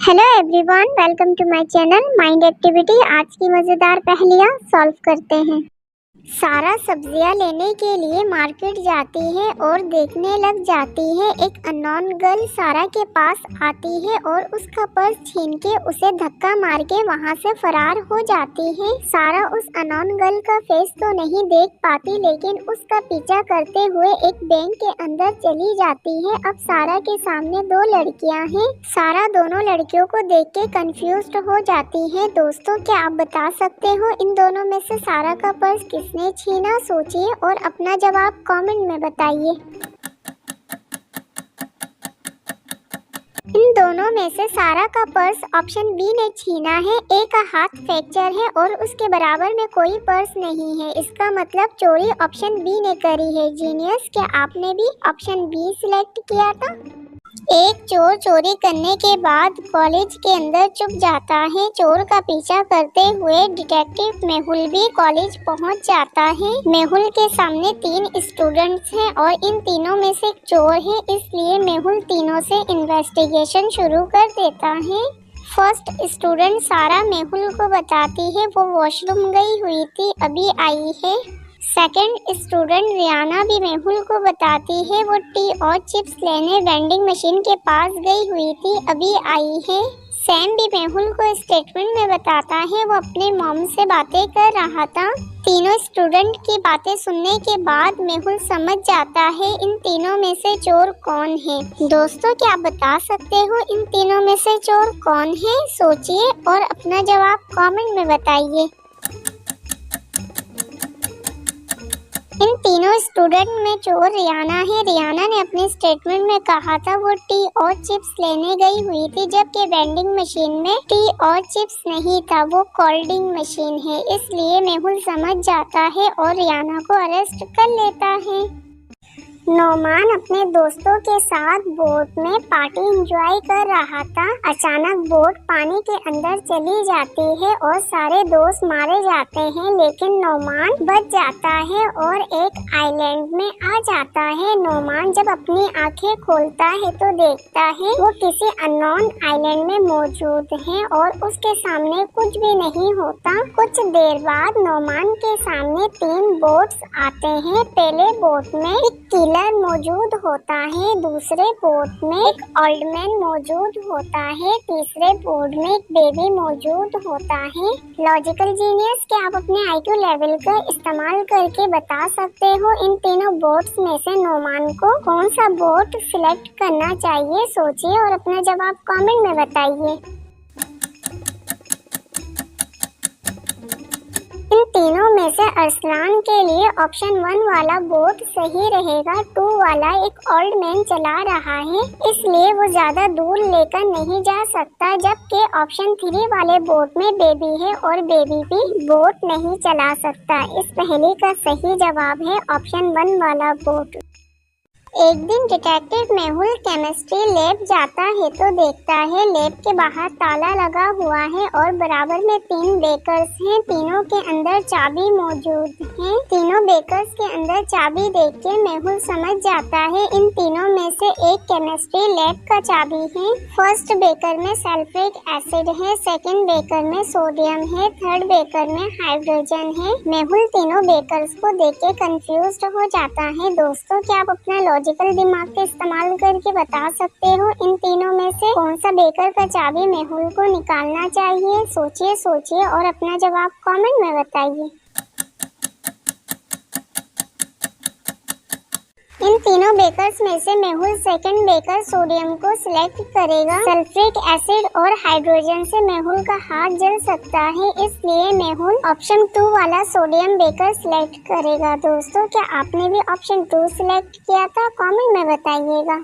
Hello everyone, welcome to my channel mind activity. आज की मज़ेदार पहेलियाँ सॉल्व करते हैं। सारा सब्जियां लेने के लिए मार्केट जाती है और देखने लग जाती है। एक अननोन गर्ल सारा के पास आती है और उसका पर्स छीन के उसे धक्का मार के वहाँ से फरार हो जाती है। सारा उस अननोन गर्ल का फेस तो नहीं देख पाती, लेकिन उसका पीछा करते हुए एक बैंक के अंदर चली जाती है। अब सारा के सामने दो लड़कियां हैं। सारा दोनों लड़कियों को देख के कंफ्यूज्ड हो जाती है। दोस्तों, क्या आप बता सकते हो इन दोनों में से सारा का पर्स किसने छीना? सोचिए और अपना जवाब कमेंट में बताइए। इन दोनों में से सारा का पर्स ऑप्शन बी ने छीना है। ए का हाथ फ्रैक्चर है और उसके बराबर में कोई पर्स नहीं है। इसका मतलब चोरी ऑप्शन बी ने करी है। जीनियस, क्या आपने भी ऑप्शन बी सिलेक्ट किया था? एक चोर चोरी करने के बाद कॉलेज के अंदर छुप जाता है। चोर का पीछा करते हुए डिटेक्टिव मेहुल भी कॉलेज पहुंच जाता है। मेहुल के सामने 3 स्टूडेंट्स हैं और इन तीनों में से एक चोर है, इसलिए मेहुल तीनों से इन्वेस्टिगेशन शुरू कर देता है। फर्स्ट स्टूडेंट सारा मेहुल को बताती है वो वॉशरूम गई हुई थी, अभी आई है। सेकंड स्टूडेंट रियाना भी मेहुल को बताती है वो टी और चिप्स लेने वेंडिंग मशीन के पास गई हुई थी, अभी आई है। सैम भी मेहुल को स्टेटमेंट में बताता है वो अपने मॉम से बातें कर रहा था। तीनों स्टूडेंट की बातें सुनने के बाद मेहुल समझ जाता है इन तीनों में से चोर कौन है। दोस्तों, क्या आप बता सकते हो इन तीनों में से चोर कौन है? सोचिए और अपना जवाब कमेंट में बताइए। इन तीनों स्टूडेंट में चोर रियाना है। रियाना ने अपने स्टेटमेंट में कहा था वो टी और चिप्स लेने गई हुई थी, जबकि वेंडिंग मशीन में टी और चिप्स नहीं था, वो कोल्डिंग मशीन है। इसलिए मेहुल समझ जाता है और रियाना को अरेस्ट कर लेता है। नोमान अपने दोस्तों के साथ बोट में पार्टी एंजॉय कर रहा था। अचानक बोट पानी के अंदर चली जाती है और सारे दोस्त मारे जाते हैं, लेकिन नोमान बच जाता है और एक आइलैंड में आ जाता है। नोमान जब अपनी आंखें खोलता है तो देखता है वो किसी अननोन आइलैंड में मौजूद है और उसके सामने कुछ भी नहीं होता। कुछ देर बाद नोमान के सामने 3 बोट्स आते हैं। पहले बोट में एक मौजूद होता है, दूसरे बोट में एक ओल्ड मैन मौजूद होता है, तीसरे बोट में एक बेबी मौजूद होता है। लॉजिकल जीनियस, क्या आप अपने IQ लेवल का इस्तेमाल करके बता सकते हो इन तीनों बोट्स में से नोमान को कौन सा बोट सिलेक्ट करना चाहिए? सोचिए और अपना जवाब कमेंट में बताइए। इन तीनों में से अरसलान के लिए ऑप्शन 1 वाला बोट सही रहेगा। 2 वाला एक ओल्ड मैन चला रहा है, इसलिए वो ज्यादा दूर लेकर नहीं जा सकता, जबकि ऑप्शन 3 वाले बोट में बेबी है और बेबी भी बोट नहीं चला सकता। इस पहेली का सही जवाब है ऑप्शन 1 वाला बोट। एक दिन डिटेक्टिव मेहुल केमिस्ट्री लैब जाता है तो देखता है लैब के बाहर ताला लगा हुआ है और बराबर में 3 बेकर्स हैं। तीनों के अंदर चाबी मौजूद है। तीनों बेकर्स के अंदर चाबी देख के मेहुल समझ जाता है इन तीनों में से एक केमिस्ट्री लैब का चाबी है। फर्स्ट बेकर में सल्फ्यूरिक एसिड है, सेकंड बेकर में सोडियम है, थर्ड बेकर में हाइड्रोजन है। मेहुल तीनों बेकर्स को देख के कंफ्यूज्ड हो जाता है। दोस्तों, क्या आप अपना लॉजिकल दिमाग का इस्तेमाल करके बता सकते हो इन तीनों में से कौन सा बेकर का चाबी मेहुल को निकालना चाहिए? सोचिए और अपना जवाब कमेंट में बताइए। इन तीनों बेकर्स में से मेहुल सेकंड बेकर सोडियम को सिलेक्ट करेगा। सल्फ्यूरिक एसिड और हाइड्रोजन से मेहुल का हाथ जल सकता है, इसलिए मेहुल ऑप्शन 2 वाला सोडियम बेकर सिलेक्ट करेगा। दोस्तों, क्या आपने भी ऑप्शन 2 सिलेक्ट किया था? कमेंट में बताइएगा।